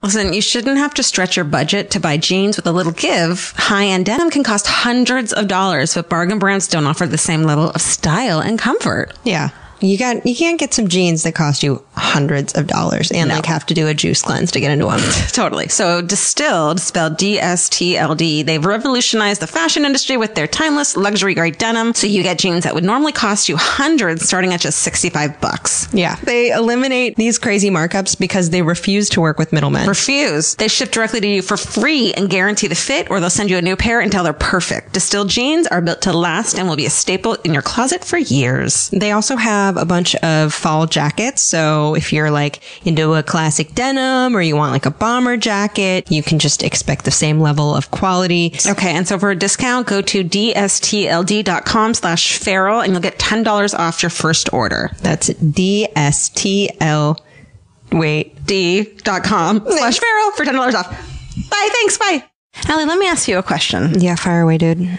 Listen, you shouldn't have to stretch your budget to buy jeans with a little give. High-end denim can cost hundreds of dollars, but bargain brands don't offer the same level of style and comfort. Yeah. You can't get some jeans that cost you hundreds of dollars and like have to do a juice cleanse to get into them. Totally. So Distilled, spelled DSTLD, they've revolutionized the fashion industry with their timeless luxury grade denim. So you get jeans that would normally cost you hundreds starting at just $65. Yeah. They eliminate these crazy markups because they refuse to work with middlemen. Refuse. They ship directly to you for free and guarantee the fit, or they'll send you a new pair until they're perfect. Distilled jeans are built to last and will be a staple in your closet for years. They also have a bunch of fall jackets. So if you're like into a classic denim or you want like a bomber jacket, you can just expect the same level of quality. Okay. And so for a discount, go to dstld.com/feral and you'll get $10 off your first order. That's d.com/feral for $10 off. Bye. Thanks. Bye. Alie, let me ask you a question. Yeah. Fire away, dude.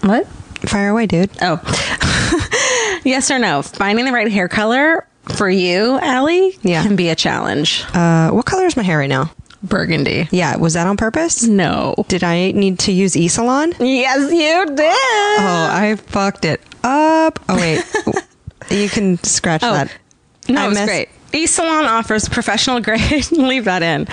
What? Fire away, dude. Oh. Yes or no? Finding the right hair color for you, Alie, can be a challenge. What color is my hair right now? Burgundy. Yeah. Was that on purpose? No. Did I need to use E-Salon? Yes, you did. Oh, I fucked it up. Oh, wait. You can scratch that. No, it's great. E-Salon offers professional grade. Leave that in.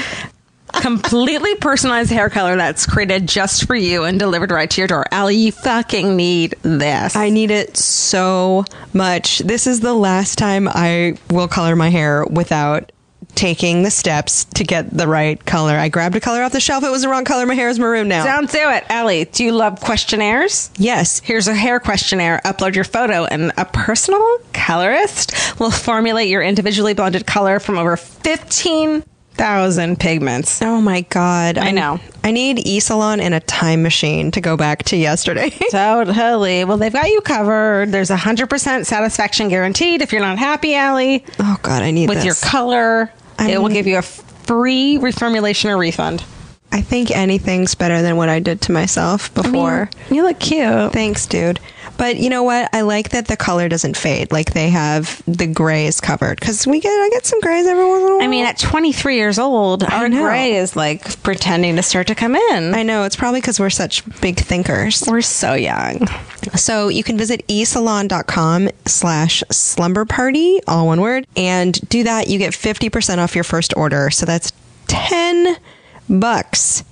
Completely personalized hair color that's created just for you and delivered right to your door. Alie, you fucking need this. I need it so much. This is the last time I will color my hair without taking the steps to get the right color. I grabbed a color off the shelf. It was the wrong color. My hair is maroon now. Don't do it. Alie, do you love questionnaires? Yes. Here's a hair questionnaire. Upload your photo and a personal colorist will formulate your individually blended color from over 15,000 pigments. Oh my God. I know. I need E-Salon and a time machine to go back to yesterday. Totally. Well, they've got you covered. There's 100% satisfaction guaranteed if you're not happy, Alie. Oh God, I need with this. Your color. It will give you a free reformulation or refund. I think anything's better than what I did to myself before. I mean, you look cute. Thanks, dude. But you know what? I like that the color doesn't fade. Like they have the grays covered. Because I get some grays every once in a while. I mean, at 23 years old, our gray is like pretending to start to come in. I know. It's probably because we're such big thinkers. We're so young. So you can visit esalon.com/slumber party, all one word. And do that. You get 50% off your first order. So that's $10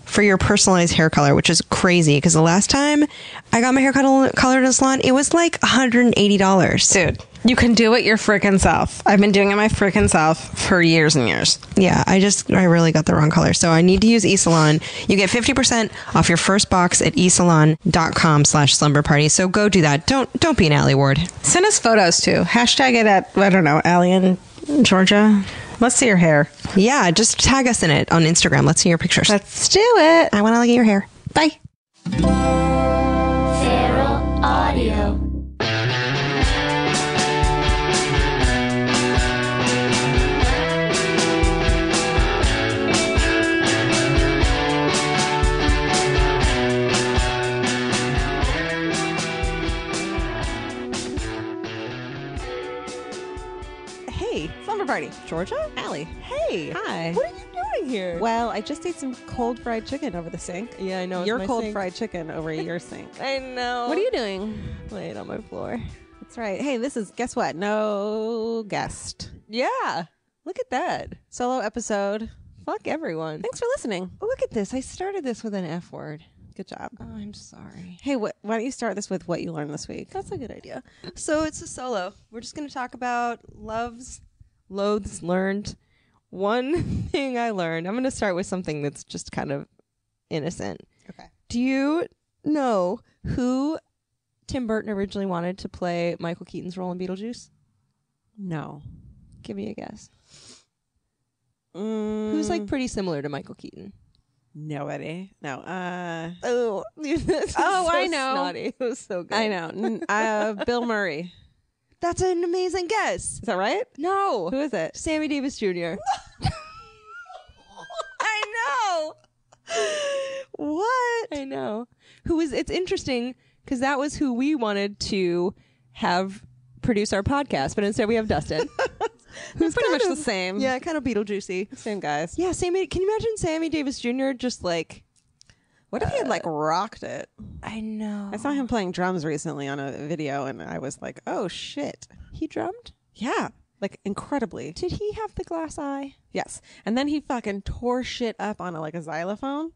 for your personalized hair color, which is crazy because the last time I got my hair colored at a salon, it was like $180. Dude, you can do it your freaking self. I've been doing it my freaking self for years and years. Yeah, I really got the wrong color. So I need to use eSalon. You get 50% off your first box at esalon.com/slumber party. So go do that. Don't be an Alie Ward. Send us photos too. Hashtag it at, I don't know, Alie in Georgia. Let's see your hair. Yeah, just tag us in it on Instagram. Let's see your pictures. Let's do it. I want to look at your hair. Bye. Feral Audio. Slumber party. Georgia? Alie. Hey. Hi. What are you doing here? Well, I just ate some cold fried chicken over the sink. Yeah, I know. Your my cold sink. fried chicken over your sink. I know. What are you doing? Laying on my floor. That's right. Hey, guess what? No guest. Yeah. Look at that. Solo episode. Fuck everyone. Thanks for listening. Look at this. I started this with an F word. Good job. Oh, I'm sorry. Hey, why don't you start this with what you learned this week? That's a good idea. So it's a solo. We're just going to talk about loves, loathes, learned. One thing I learned. I'm going to start with something that's just kind of innocent. Okay. Do you know who Tim Burton originally wanted to play Michael Keaton's role in Beetlejuice? No. Give me a guess. Who's like pretty similar to Michael Keaton? Nobody. No. Oh, I know. Snotty. It was so good. I know. Bill Murray. That's an amazing guess. Is that right? No. Who is it? Sammy Davis Jr. I know. What? I know. It's interesting because that was who we wanted to have produce our podcast, but instead we have Dustin. It's pretty much the same. Yeah, kind of Beetlejuicy. Same guys. Yeah, Sammy. Can you imagine Sammy Davis Jr. just like? What if he had like rocked it? I know. I saw him playing drums recently on a video, and I was like, "Oh shit!" He drummed. Yeah, like incredibly. Did he have the glass eye? Yes, and then he fucking tore shit up on like a xylophone.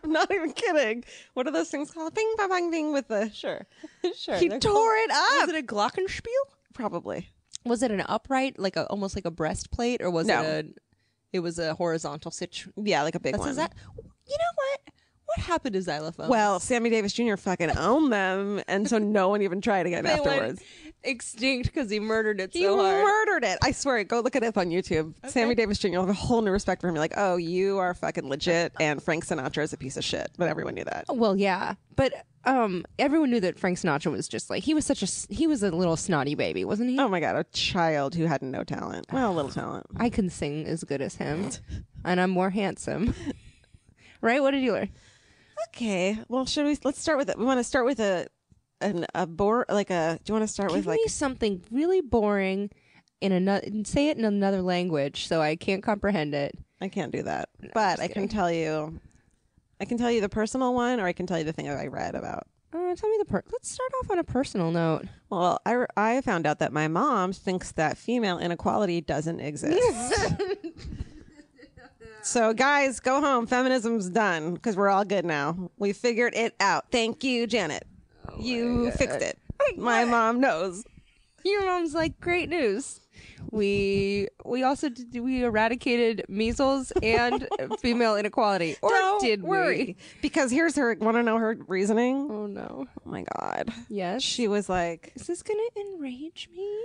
I'm not even kidding. What are those things called? Bing, bang, bang, bing with the Sure. He tore it up. Was it a glockenspiel? Probably. Was it an upright, like almost like a breastplate, or was No. it was a horizontal situation? Yeah, like a big That's one. is that. You know what? What happened to xylophones? Well, Sammy Davis Jr. fucking owned them, and so no one even tried again they afterwards. went extinct because he murdered it He so hard. murdered it. I swear. Go look it up on YouTube. Sammy Davis Jr. will have a whole new respect for him. You're like, oh, you are fucking legit, and Frank Sinatra is a piece of shit. But everyone knew that. Well, yeah, but everyone knew that Frank Sinatra was just like he was a little snotty baby, wasn't he? Oh my god, a child who had no talent. Well, little talent. I can sing as good as him, and I'm more handsome. Right? What did you learn? Okay. Well, let's start with it. We want to start with do you want to start with Give me something really boring in another. Say it in another language, so I can't comprehend it. I can't do that, but I can tell you. I can tell you the personal one, or I can tell you the thing that I read about. Tell me let's start off on a personal note. Well, I found out that my mom thinks that female inequality doesn't exist. So, guys, go home. Feminism's done because we're all good now. We figured it out. Thank you, Janet. You fixed it. My mom knows. Your mom's like, great news. We also we eradicated measles and female inequality. Or Don't did worry. we? Because here's her. Want to know her reasoning? Oh no. Oh my god. Yes. She was like, Is this gonna enrage me?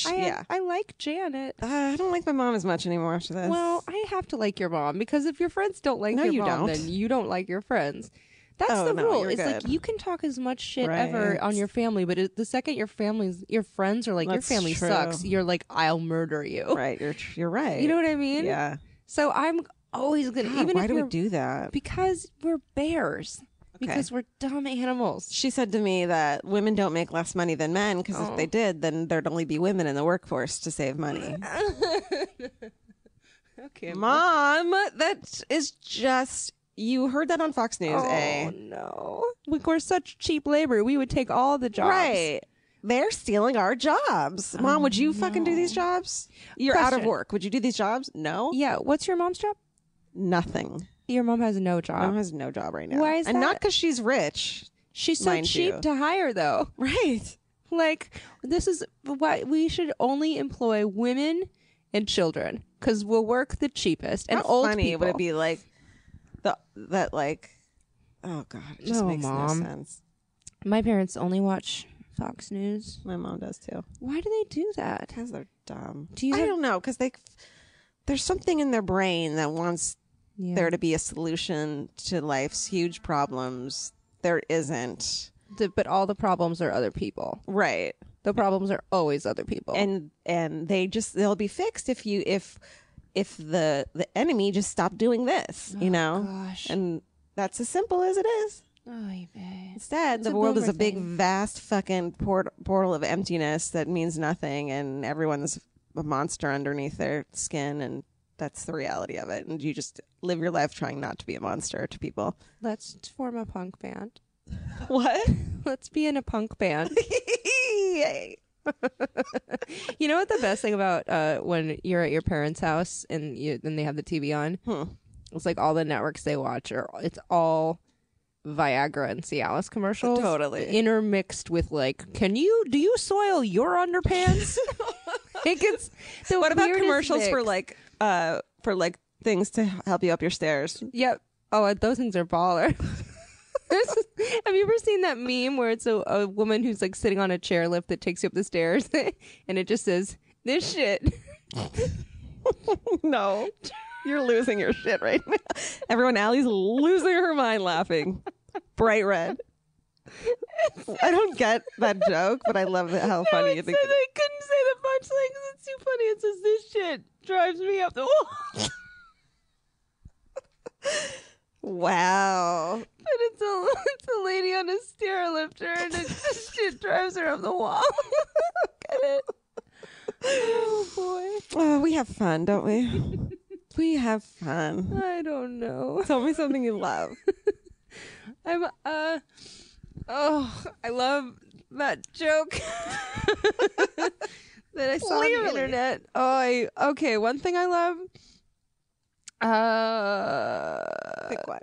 yeah. I like Janet. I don't like my mom as much anymore after this. Well, I have to like your mom because if your friends don't like No, your you mom, don't. then you don't like your friends. That's Oh, the no, rule. you're It's like good. you can talk as much shit Right. ever on your family, but the second your friends are like, That's your family true. sucks, you're like, I'll murder you. right. You're right. You know what I mean? Yeah. So I'm always gonna. God, even why if do we you're- do that? Because we're bears. Because we're dumb animals. She said to me that women don't make less money than men because if they did, then there'd only be women in the workforce to save money. Okay, Mom, that is just. You heard that on Fox News, Oh no, we're such cheap labor. We would take all the jobs. Right. They're stealing our jobs. Mom, would you fucking do these jobs? You're out of Question. work. Would you do these jobs? No. Yeah. What's your mom's job? Nothing. Your mom has no job. Mom has no job right now. Why is and not that? because she's rich. She's so mind cheap you. to hire, though. Right. Like, this is why we should only employ women and children because we'll work the cheapest. And How old funny people. would it be like oh god, it just No, makes Mom. no sense. My parents only watch Fox News. My mom does too. Why do they do that? Because they're dumb. Do you I have- don't know. Because there's something in their brain that wants Yeah. there to be a solution to life's huge problems. There isn't. But all the problems are other people. Right. The problems are always other people. And they'll be fixed if the enemy just stopped doing this, you know? gosh. And that's as simple as it is. Instead, the a world is boomer a big, thing. vast fucking portal of emptiness that means nothing, and everyone's a monster underneath their skin, and that's the reality of it. And you just live your life trying not to be a monster to people. Let's form a punk band. What? Let's be in a punk band. Yay. You know what the best thing about when you're at your parents' house and they have the TV on? It's like all the networks they watch it's all Viagra and Cialis commercials. Totally. Intermixed with like, do you soil your underpants? Like it's the What about weirdest commercials mix. for things to help you up your stairs? Yep. Oh, those things are baller. Have you ever seen that meme where it's a woman who's like sitting on a chairlift that takes you up the stairs and it just says, this shit. No. You're losing your shit right now. Everyone, Allie's losing her mind laughing. Bright red. I don't get that joke, but I love it, how funny you think it is. I couldn't say the punchline because it's too funny. It says, this shit drives me up the wall. Wow. But it's a lady on a stair lifter and this shit drives her up the wall. Get it? Oh boy. Oh, we have fun, don't we? We have fun. I don't know. Tell me something you love. I'm I love that joke that I saw on the internet. Okay, one thing I love. Pick what?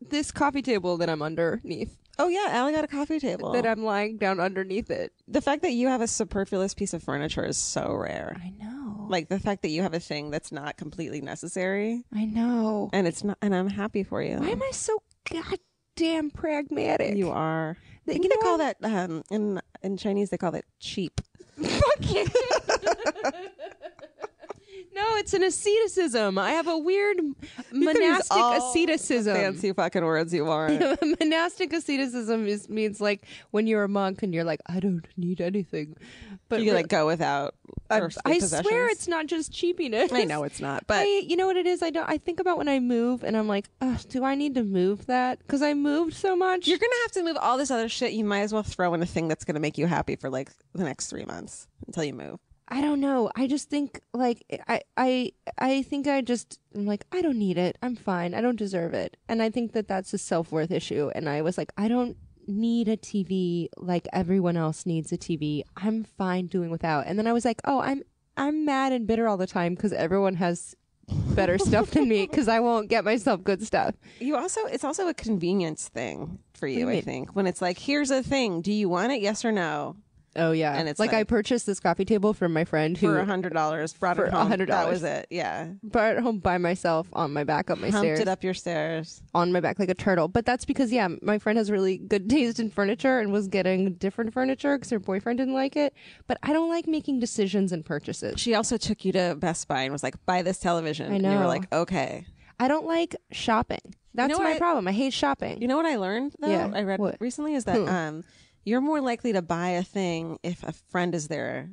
This coffee table that I'm underneath. Oh yeah, Alie got a coffee table. That I'm lying down underneath it. The fact that you have a superfluous piece of furniture is so rare. I know. Like the fact that you have a thing that's not completely necessary, I know. and it's not, and I'm happy for you. Why am I so goddamn pragmatic? You are. You They know call that in Chinese. They call that cheap. Fuck you. No, it's an asceticism. I have a weird monastic asceticism. Fancy fucking words you are. Monastic asceticism means like when you're a monk and you're like, I don't need anything. But You like go without. I swear possessions. it's not just cheapiness. I know it's not, but you know what it is? I think about when I move and I'm like, do I need to move that? Because I moved so much. you're gonna have to move all this other shit. You might as well throw in a thing that's gonna make you happy for like the next 3 months until you move. I don't know. I just think like I think I'm like, I don't need it. I'm fine. I don't deserve it. And I think that that's a self-worth issue. And I was like, I don't need a TV like everyone else needs a TV. I'm fine doing without. And then I was like, oh, I'm mad and bitter all the time because everyone has better stuff than me because I won't get myself good stuff. It's also a convenience thing for you. What do you I think when it's like, here's a thing. Do you want it? Yes or no? Oh yeah, And it's like I like- purchased this coffee table from my friend who For $100, brought For it home. $100. That was it. Yeah, brought it home by myself on my back up my humped stairs. it up your stairs. On my back like a turtle. But that's because, yeah, my friend has really good taste in furniture and was getting different furniture because her boyfriend didn't like it. But I don't like making decisions and purchases. She also took you to Best Buy and was like, buy this television. I And you were know. like, okay. I don't like shopping. That's know my what? problem. I hate shopping. You know what I learned though? Yeah, I read what? recently is that you're more likely to buy a thing if a friend is there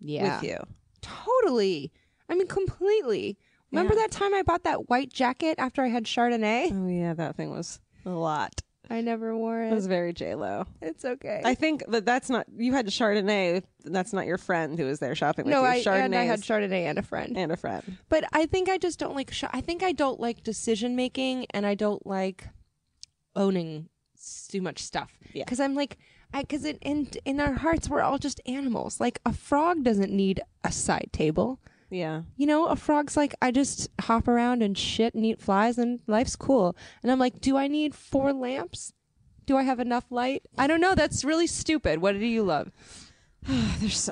yeah. with you. Totally. I mean, completely. Remember that time I bought that white jacket after I had Chardonnay? Oh yeah, that thing was a lot. I never wore It was it. very J-Lo. It's okay. I think that's not, you had Chardonnay, that's not your friend who was there shopping with no, you. I Chardonnay had is- Chardonnay and a friend. and a friend. But I think I just don't like. I think I don't like decision making, and I don't like owning too much stuff. Yeah. Because I'm like, because in our hearts we're all just animals. Like a frog doesn't need a side table. Yeah. You know, a frog's like, I just hop around and shit and eat flies, and life's cool. And I'm like, do I need 4 lamps? Do I have enough light? I don't know. That's really stupid. What do you love?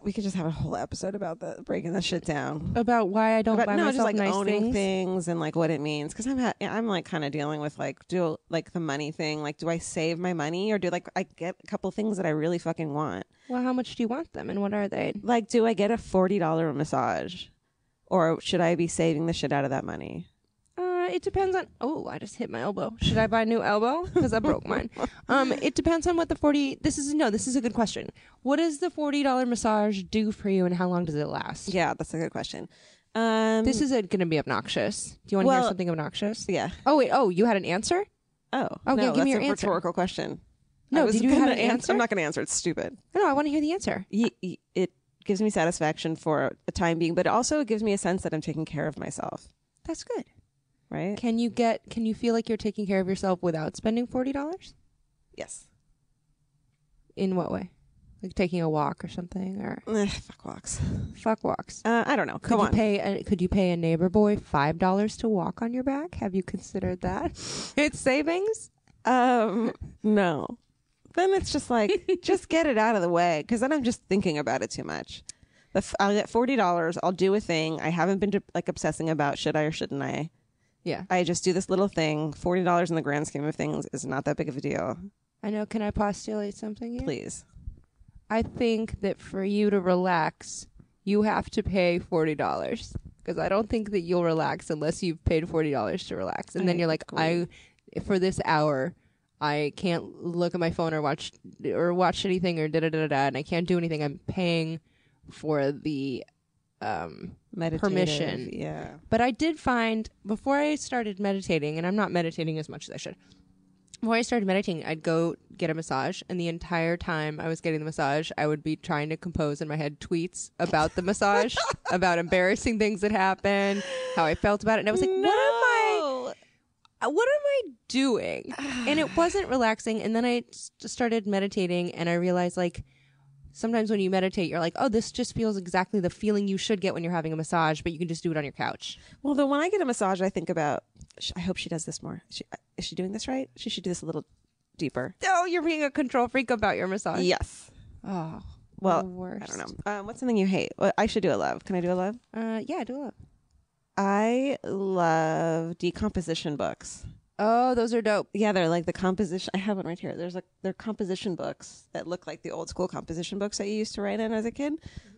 We could just have a whole episode about breaking that shit down. About why I don't buy myself just like nice owning things? and like what it means. Because I'm like kind of dealing with like the money thing. Like, do I save my money or do like I get a couple things that I really fucking want? Well, how much do you want them, and what are they? Like, do I get a $40 massage, or should I be saving the shit out of that money? It depends on. Oh, I just hit my elbow. Should I buy a new elbow? Because I broke mine. It depends on what the 40. This is a good question. What does the $40 massage do for you, and how long does it last? Yeah, that's a good question. This is going to be obnoxious. Do you want to hear Well, something obnoxious? Yeah. Oh wait. Oh, you had an answer? Oh. Oh, no, yeah, give me that's your a answer. rhetorical question. No, I was did you gonna have an answer? I'm not going to answer. It's stupid. No, I want to hear the answer. It gives me satisfaction for a time being, but also it gives me a sense that I'm taking care of myself. That's good. Right? Can you feel like you're taking care of yourself without spending $40? Yes. In what way? Like taking a walk or something, or Fuck walks. fuck walks. I don't know. Could Come you on. could you pay a neighbor boy $5 to walk on your back? Have you considered that? It's savings. No. Then it's just like, just get it out of the way. Because then I'm just thinking about it too much. I'll get $40. I'll do a thing. I haven't been like obsessing about should I or shouldn't I. Yeah, I just do this little thing. $40 in the grand scheme of things is not that big of a deal. I know. Can I postulate something here? Please. I think that for you to relax, you have to pay $40 because I don't think that you'll relax unless you've paid $40 to relax. And then you're like, for this hour, I can't look at my phone or watch anything or and I can't do anything. I'm paying for the Meditative, permission. Yeah. But I did find before I started meditating, and I'm not meditating as much as I should. before I started meditating, I'd go get a massage, and the entire time I was getting the massage, I would be trying to compose in my head tweets about the massage, about embarrassing things that happened, how I felt about it, and I was like, what am I doing? And it wasn't relaxing. And then I started meditating, and I realized, like, sometimes when you meditate, you're like, oh, this just feels exactly the feeling you should get when you're having a massage, but you can just do it on your couch. Well, then when I get a massage, I think about, I hope she does this more. Is she doing this right? She should do this a little deeper. Oh, you're being a control freak about your massage. Yes. Oh, well, the worst. I don't know. What's something you hate? Well, I should do a love. Can I do a love? Yeah, do a love. I love decomposition books. Oh, those are dope. Yeah, they're like the composition. I have one right here. They're composition books that look like the old school composition books that you used to write in as a kid,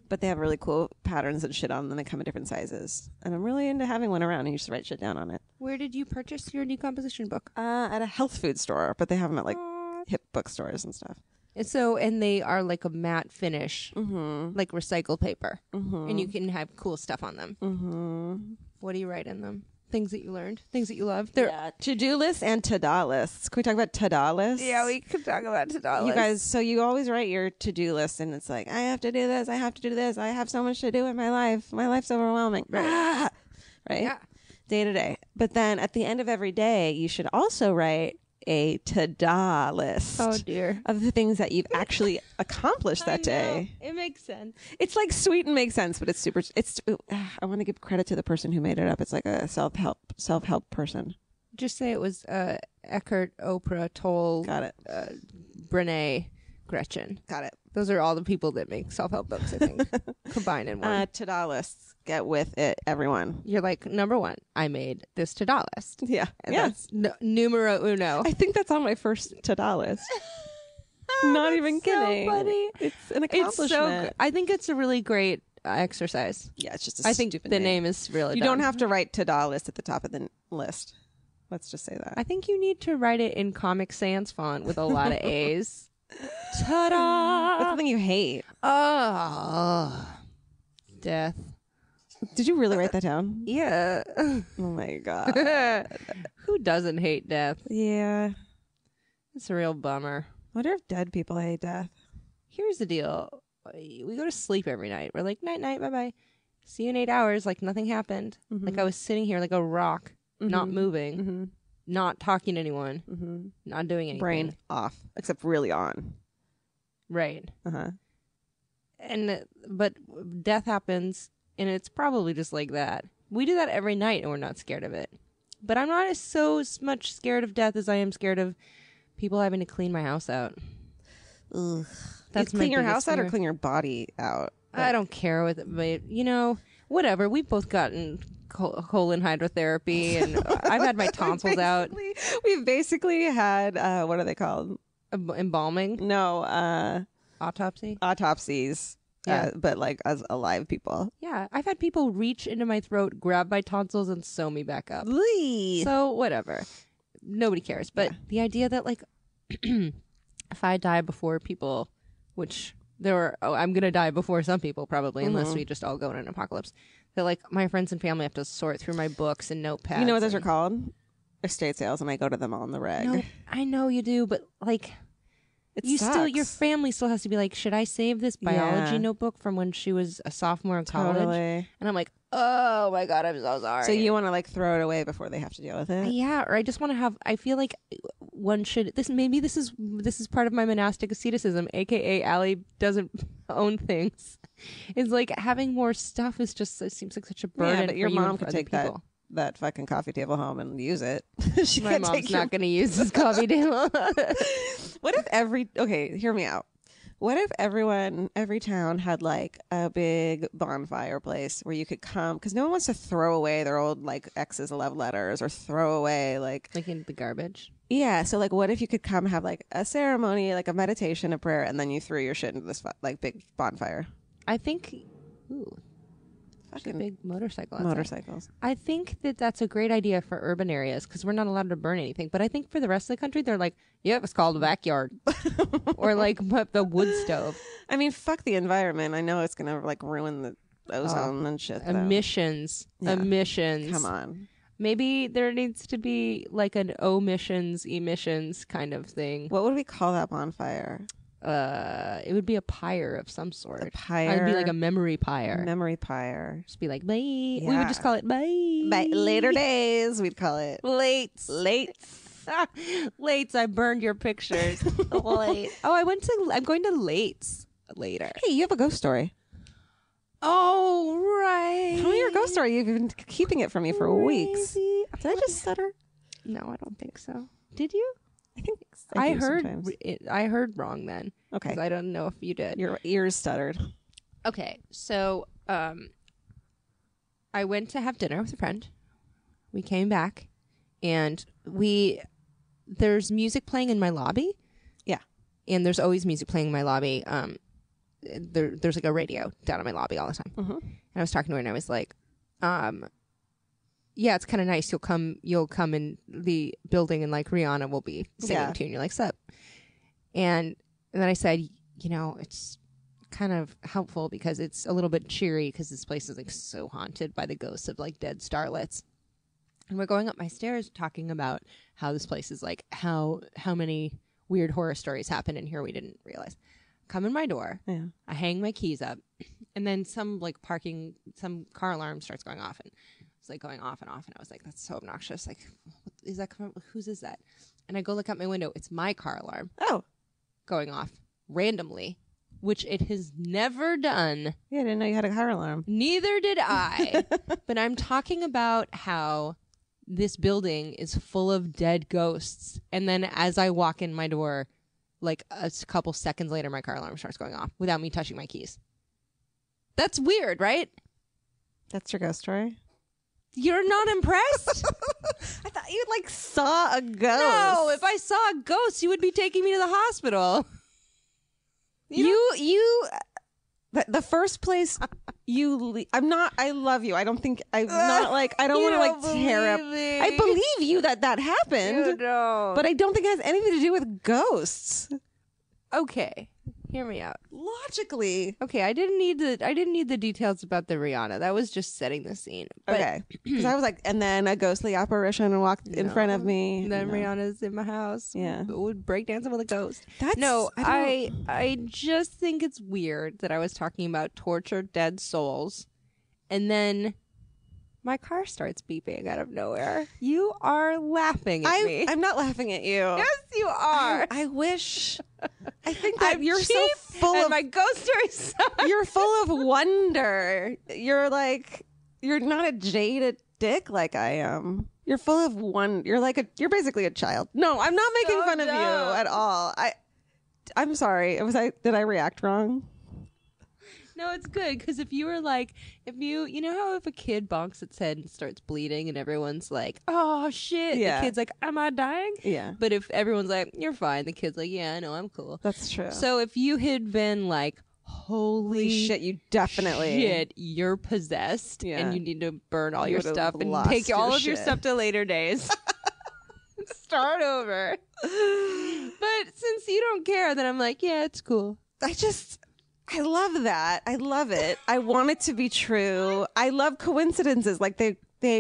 but they have really cool patterns and shit on them. They come in different sizes, and I'm really into having one around. And you just write shit down on it. Where did you purchase your decomposition book? At a health food store, but they have them at like hip bookstores and stuff. And they are like a matte finish, like recycled paper, and you can have cool stuff on them. What do you write in them? Things that you learned, things that you love. Yeah, to-do lists and ta-da lists. Can we talk about ta-da lists? Yeah, we could talk about ta-da lists. You guys, so you always write your to-do list, and it's like, I have to do this, I have to do this, I have so much to do in my life. My life's overwhelming. Right? Yeah. Day to day. But then at the end of every day, you should also write a ta-da list. Oh, dear. Of the things that you've actually accomplished that day. It makes sense. It's like sweet and makes sense, but it's super. I want to give credit to the person who made it up. It's like a self-help person. Just say it was Eckhart, Oprah, Toll, Got it. Brene, Gretchen. Got it. Those are all the people that make self-help books, I think, combined in one. Ta-da lists. Get with it, everyone. You're like, number one, I made this ta-da list. Yeah. And that's numero uno. I think that's on my first ta-da list. Not even kidding. So funny. It's an accomplishment. It's so good. I think it's a really great exercise. Yeah, it's just a I think stupid the name is really You dumb. don't have to write ta-da list at the top of the list. Let's just say that. I think you need to write it in Comic Sans font with a lot of A's. Ta-da! What's something you hate? Oh, death. Did you really write that down? Yeah. Oh my God. Who doesn't hate death? Yeah. It's a real bummer. I wonder if dead people hate death. Here's the deal. We go to sleep every night. We're like, night, night, bye-bye. See you in 8 hours. Like nothing happened. Like I was sitting here like a rock, not moving, not talking to anyone, not doing anything. Brain off, except really on. Right. Uh-huh. But death happens, and it's probably just like that. We do that every night, and we're not scared of it. But I'm not so much scared of death as I am scared of people having to clean my house out. Ugh. That's You my clean your biggest house out or fear. clean your body out? I don't care with it, but whatever. We've both gotten colon hydrotherapy, and I've had my tonsils out. We've basically had what are they called? Embalming, No, autopsy. autopsies. Yeah. But like as alive people. Yeah, I've had people reach into my throat, grab my tonsils, and sew me back up. Lee. So whatever, nobody cares. But the idea that like, if I die before people, which I'm gonna die before some people probably, unless we just all go in an apocalypse. That like my friends and family have to sort through my books and notepads. You know what those are called? Estate sales, and I go to them on the reg. No, I know you do, but like. Your family still has to be like, should I save this biology Yeah. notebook from when she was a sophomore in college? Totally. And I'm like, oh my God, I'm so sorry. So you want to like throw it away before they have to deal with it? Yeah, or I just want to have, I feel like one should, this is part of my monastic asceticism, aka Alie doesn't own things. It's like having more stuff is just, it seems like such a burden. Yeah, but your for you mom and for could other take people. that fucking coffee table home and use it. She My can't mom's take your- not going to use this coffee table. What if hear me out. What if every town had like a big bonfire place where you could come, because no one wants to throw away their old like ex's love letters or throw away like in the garbage. yeah. So like, what if you could come have like a ceremony, like a meditation, a prayer, and then you threw your shit into this like big bonfire? I think, ooh, there's a Fucking big motorcycle outside. motorcycles. I think that that's a great idea for urban areas because we're not allowed to burn anything. But I think for the rest of the country, they're like, yep, it's called a backyard. Or like the wood stove. I mean, fuck the environment. I know it's gonna like ruin the ozone and shit. Though. Emissions. Yeah. Emissions. Come on. Maybe there needs to be like an emissions kind of thing. What would we call that bonfire? It would be a pyre of some sort. A pyre. It'd be like a memory pyre. Memory pyre. Just be like, bye. We Yeah. would just call it bye. By later days, we'd call it. Lates. Lates. I burned your pictures. Late. Oh, I'm going to Lates later. Hey, you have a ghost story. Oh, right. Tell me your ghost story. You've been keeping it from me for weeks. Did I just stutter? No, I don't think so. Did you? I think I do heard sometimes. I heard wrong then. Okay. 'Cause I don't know if you did. Your ears stuttered. Okay, so I went to have dinner with a friend. We came back, and there's music playing in my lobby. Yeah. And there's always music playing in my lobby. There's like a radio down in my lobby all the time. Mm-hmm. And I was talking to her, and I was like, yeah, it's kind of nice. You'll come in the building, and like Rihanna will be singing to you, and you're like, sup? And then I said, it's kind of helpful because it's a little bit cheery because this place is like so haunted by the ghosts of like dead starlets. And we're going up my stairs talking about how this place is like how many weird horror stories happen in here we didn't realize. Come in my door. Yeah. I hang my keys up, and then some car alarm starts going off, and it's like going off and off, and I was like, that's so obnoxious. Like, what is that coming? Whose is that? And I go look out my window. It's my car alarm Oh. going off randomly, which it has never done. Yeah, I didn't know you had a car alarm. Neither did I. But I'm talking about how this building is full of dead ghosts. And then as I walk in my door, like a couple seconds later, my car alarm starts going off without me touching my keys. That's weird, right? That's your ghost story? You're not impressed? I thought you like saw a ghost. No, if I saw a ghost, you would be taking me to the hospital. The first place I love you. I don't think I'm not like I don't want to like tear up. me. I believe you that happened, know. but I don't think it has anything to do with ghosts. Okay, hear me out. Logically, Okay, I didn't need the details about the Rihanna. That was just setting the scene. But okay. Because I was like, and then a ghostly apparition walked in front of me. then No. Rihanna's in my house. Yeah. Would break dancing with a ghost. That's- No, I I just think it's weird that I was talking about tortured dead souls, and then my car starts beeping out of nowhere. You are laughing at me. I'm not laughing at you. Yes, you are. I wish. I think that I'm you're so cheap, full and of my ghost stories suck. you're full of wonder. You're not a jaded dick like I am. You're full of you're basically a child. No, I'm not making So fun of you dumb. at all. I'm sorry. Did I react wrong? No, it's good because if you know how if a kid bonks its head and starts bleeding and everyone's like, oh shit, Yeah. the kid's like, am I dying? Yeah. But if everyone's like, you're fine, the kid's like, yeah, I know, I'm cool. That's true. So if you had been like, holy shit, you definitely shit, you're possessed Yeah. and you need to burn all You your would've stuff and lost take your all of your shit. stuff to later days. Start over. But since you don't care, then I'm like, yeah, it's cool. I love that. I love it. I want it to be true. I love coincidences. Like they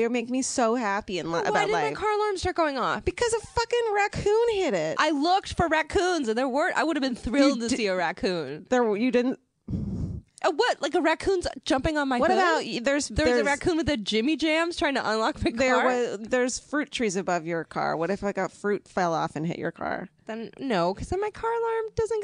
make me so happy about Why did my life. car alarm start going off? Because a fucking raccoon hit it. I looked for raccoons and there weren't. I would have been thrilled to see a raccoon. You didn't. What? Like a raccoon's jumping on my What hood? about there's a raccoon with a Jimmy Jams trying to unlock my car? There's fruit trees above your car. What if like a fruit fell off and hit your car? Then no, because then my car alarm doesn't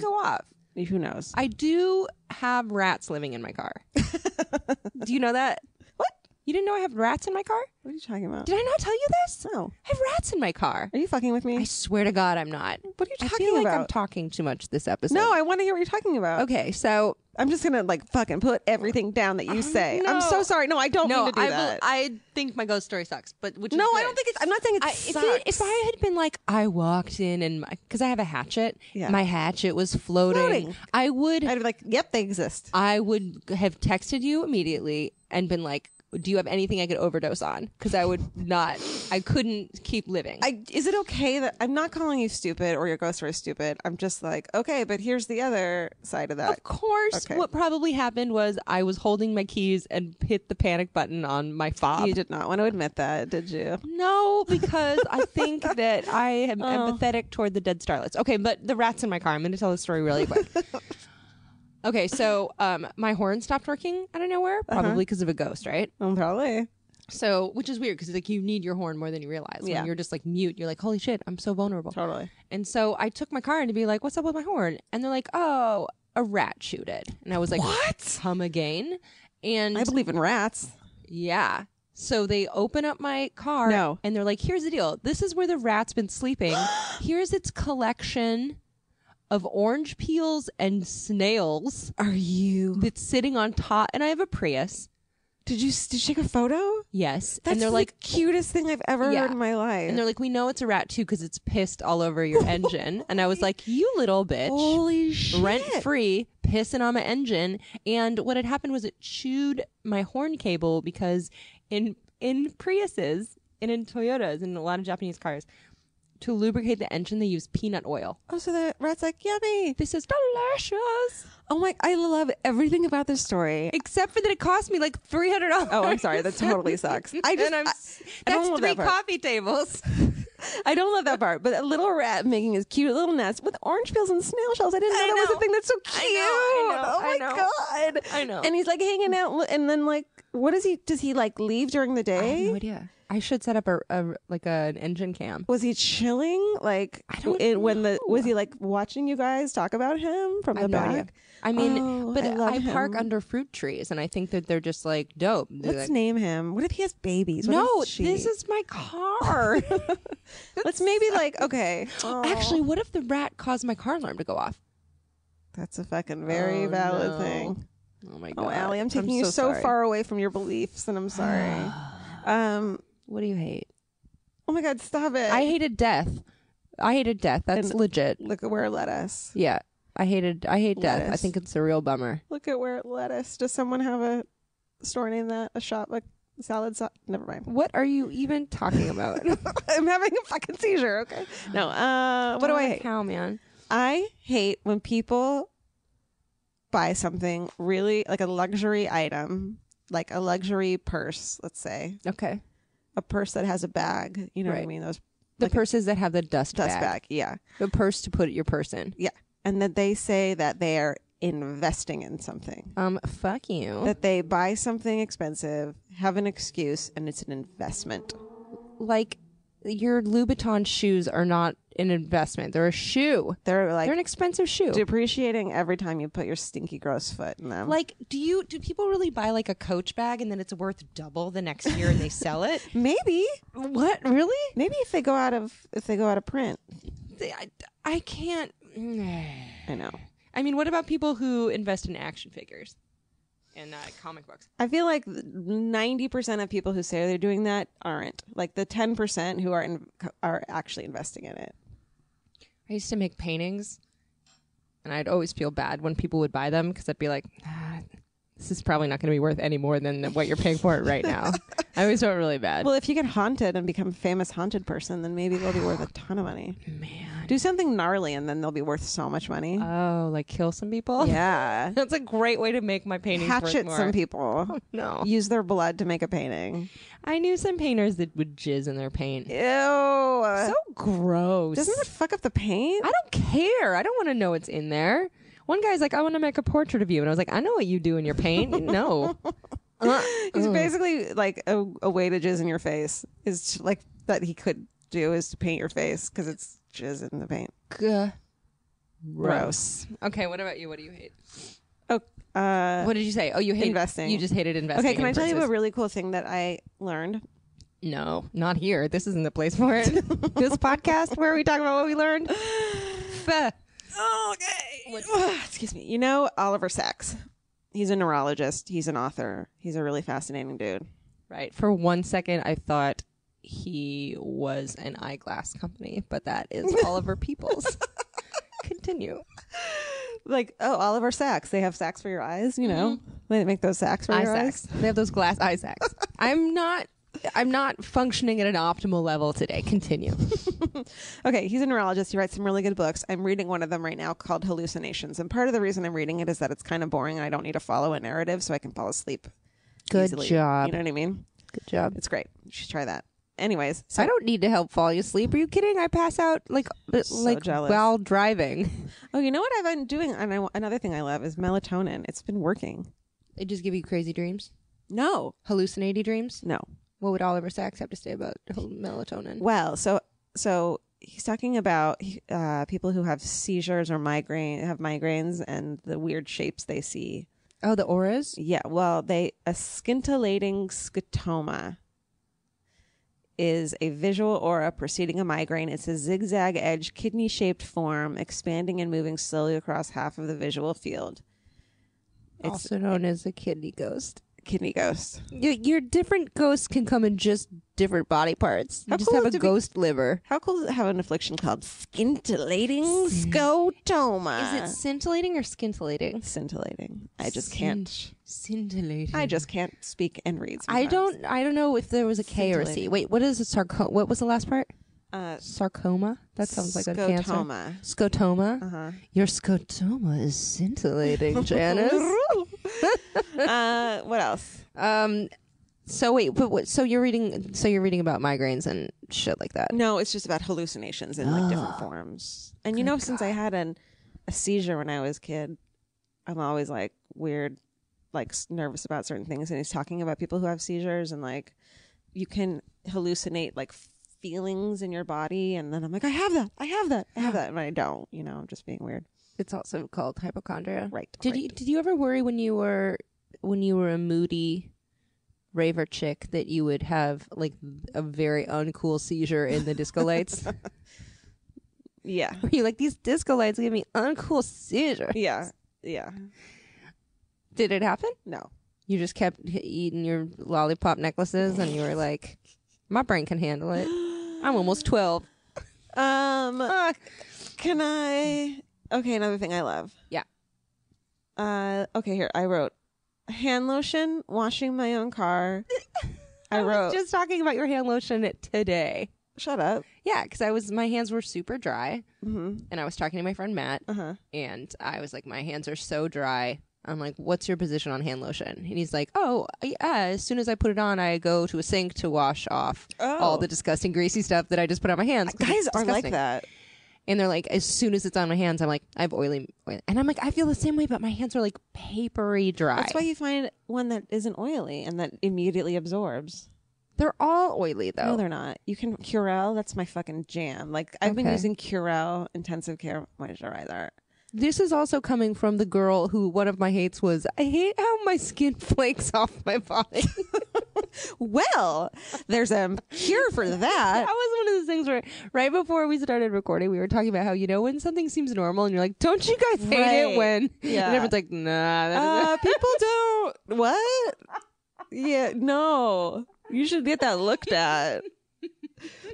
go off. Who knows? I do have rats living in my car. Do you know that? What? You didn't know I have rats in my car? What are you talking about? Did I not tell you this? No. I have rats in my car. Are you fucking with me? I swear to God, I'm not. What are you I talking feel like I'm about? talking too much this episode. No, I want to hear what you're talking about. Okay, so I'm just gonna like fucking put everything down that you say. I'm so sorry. No, I don't mean to do that. I think my ghost story sucks, but which is No, I good. don't think it's. I'm not saying it sucks. If I had been like, I walked in and because I have a hatchet, Yeah. my hatchet was floating. I'd be like, yep, they exist. I would have texted you immediately and been like, do you have anything I could overdose on? Because I couldn't keep living. Is it okay that I'm not calling you stupid or your ghost story stupid? I'm just like, okay, but here's the other side of that. Of course, Okay. what probably happened was I was holding my keys and hit the panic button on my fob. You did not want to admit that, did you? No, because I think that I am empathetic toward the dead starlets. Okay, but the rats in my car. I'm going to tell the story really quick. Okay, so my horn stopped working out of nowhere, probably because of a ghost, right? Probably. So, which is weird because like you need your horn more than you realize. Yeah. When you're just like mute, you're like, holy shit, I'm so vulnerable. Totally. And so I took my car in to be like, what's up with my horn? And they're like, oh, a rat chewed it. And I was like, What? Come again? And I believe in rats. yeah. So they open up my car No. and they're like, here's the deal. This is where the rat's been sleeping. Here's its collection of orange peels and snails Are you? that's sitting on top. And I have a Prius. Did you take a photo? Yes. That's and they're the like, cutest thing I've ever Yeah. heard in my life. and they're like, we know it's a rat too because it's pissed all over your engine. And I was like, you little bitch. holy shit. Rent free, pissing on my engine. And what had happened was it chewed my horn cable because in Priuses and in Toyotas and a lot of Japanese cars, to lubricate the engine, they use peanut oil. Oh, so the rat's like, yummy. This is delicious. Oh my, I love everything about this story. Except for that it cost me like $300. Oh, I'm sorry. That totally sucks. I And I'm, don't that's love 3 that part. coffee tables. I don't love that part, but a little rat making his cute little nest with orange peels and snail shells. I didn't know I that was know. a thing that's so cute. Oh my I know. god. I know. And he's like hanging out, and then like, what does he? Does he like leave during the I have day? no idea. I should set up an engine cam. Was he chilling? Like, was he like watching you guys talk about him from I the have no back? idea. I mean, Oh, but I love I park him. under fruit trees, and I think that they're just like dope. They're Let's like, name him. What if he has babies? What no, if she- this is my car. Let's maybe like okay. Oh, Actually, what if the rat caused my car alarm to go off? that's a fucking very valid no. thing. Oh my god! Oh, Allie, I'm taking you so sorry. far away from your beliefs, and I'm sorry. What do you hate? Oh my god, stop it! I hated death. That's legit. Look at where it led us. Yeah, I hate death. I Lettuce. think it's a real bummer. Look at where it led us. Does someone have a store named that? A shop like salad? Never mind. What are you even talking about? I'm having a fucking seizure. Okay. No. What do I hate? Cow man. I hate when people buy something really like a luxury item, like a luxury purse, let's say. Okay. A purse that has a bag. You know what I Right. mean? Those The like a purses that have the dust bag. Yeah. The purse to put your purse in. Yeah. And that they say that they are investing in something. Fuck you. That they buy something expensive, have an excuse, and it's an investment. Like your Louboutin shoes are not an investment. They're a shoe. They're like They're an expensive shoe. depreciating every time you put your stinky gross foot in them. Like, do people really buy like a Coach bag and then it's worth double the next year and they sell it? maybe, What? Really? maybe if they go out of print. I can't. I know. I mean, what about people who invest in action figures and comic books? I feel like 90% of people who say they're doing that aren't. Like the 10% who are actually investing in it. I used to make paintings, and I'd always feel bad when people would buy them because I'd be like, this is probably not going to be worth any more than what you're paying for it right now. I always felt really bad. Well, if you get haunted and become a famous haunted person, then maybe they'll be worth a ton of money. Man. Do something gnarly and then they'll be worth so much money. Oh, like kill some people? Yeah. That's a great way to make my paintings worth Hatchet more. some people. No. Use their blood to make a painting. I knew some painters that would jizz in their paint. Ew. So gross. Doesn't that fuck up the paint? I don't care. I don't want to know what's in there. One guy's like, I want to make a portrait of you. And I was like, I know what you do in your paint. No. He's basically like a way to jizz in your face. Is like that he could do is to paint your face because it's jizz in the paint. Gross. Okay, what about you? What do you hate? Oh, What did you say? Oh, you hate investing. You just hated investing. okay. Can in I tell you a purses. really cool thing that I learned? No, not here. This isn't the place for it. This podcast where we talk about what we learned. Fuh. Okay. Excuse me. You know Oliver Sacks? He's a neurologist. He's an author. He's a really fascinating dude. Right. For 1 second, I thought he was an eyeglass company, but that is Oliver Peoples. Continue. Like, oh, Oliver Sacks. They have Sacks for your eyes, you know? They make those sacks for eye your sacks. eyes. They have those glass eye sacks. I'm not functioning at an optimal level today. Continue. Okay, he's a neurologist. He writes some really good books. I'm reading one of them right now called Hallucinations. And part of the reason I'm reading it is that it's kind of boring and I don't need to follow a narrative so I can fall asleep. Good easily. job. You know what I mean? Good job. It's great. You should try that. Anyways, so I don't need to help fall you asleep. Are you kidding? I pass out like jealous. while driving. Oh, you know what I've been doing? Another thing I love is melatonin. It's been working. It just give you crazy dreams, No. hallucinating dreams. No. What would Oliver Sacks have to say about melatonin? Well, so he's talking about people who have seizures or migraines and the weird shapes they see. Oh, the auras. Yeah, well, a scintillating scotoma is a visual aura preceding a migraine. It's a zigzag edge, kidney-shaped form, expanding and moving slowly across half of the visual field. It's Also known as a kidney ghost. kidney ghost. Your different ghosts can come in just different body parts. You How just cool have is a it to be- ghost liver. How cool is it to have an affliction called scintillating scotoma? Is it scintillating or scintillating? Scintillating. I just can't. Scintillating. I just can't speak and read. I sometimes. don't know if there was a K or a C. Scintillating. Wait, what is a sarcoma? What was the last part? Sarcoma. That sounds like a cancer. Scotoma. Scotoma. Uh-huh. Your scotoma is scintillating, Janice. What else? So wait, but what? So you're reading about migraines and shit like that. No, it's just about hallucinations in like different forms. And you know, since I had a seizure when I was a kid, I'm always like weird, like nervous about certain things. And he's talking about people who have seizures and like you can hallucinate like feelings in your body. And then I'm like, I have that. And I don't, I'm just being weird. It's also called hypochondria. Right. Did you ever worry when you were a moody raver chick that you would have like a very uncool seizure in the disco lights? Yeah. Were you like, these disco lights give me uncool seizure? Yeah. Yeah. Did it happen? No. You just kept eating your lollipop necklaces and you were like, my brain can handle it. I'm almost 12. Can I? Okay, another thing I love. Yeah. Okay, here I wrote hand lotion, washing my own car. I was wrote. just talking about your hand lotion today. Shut up. Yeah, because my hands were super dry, Mm-hmm. and I was talking to my friend Matt, and I was like, my hands are so dry. I'm like, what's your position on hand lotion? And he's like, oh, yeah, as soon as I put it on, I go to a sink to wash off all the disgusting greasy stuff that I just put on my hands. 'cause Guys it's are like disgusting. that. And they're like, as soon as it's on my hands, I'm like, I have oily. And I'm like, I feel the same way, but my hands are like papery dry. That's why you find one that isn't oily and that immediately absorbs. They're all oily, though. No, they're not. You can Curel. That's my fucking jam. Like I've been Okay. using Curel intensive care moisturizer. This is also coming from the girl who one of my hates was, I hate how my skin flakes off my body. Well, there's a cure for That that. was one of those things where right before we started recording, we were talking about how, when something seems normal and you're like, don't you guys hate Right. it when? Yeah. And everyone's like, nah. That People don't. What? Yeah, no. You should get that looked at.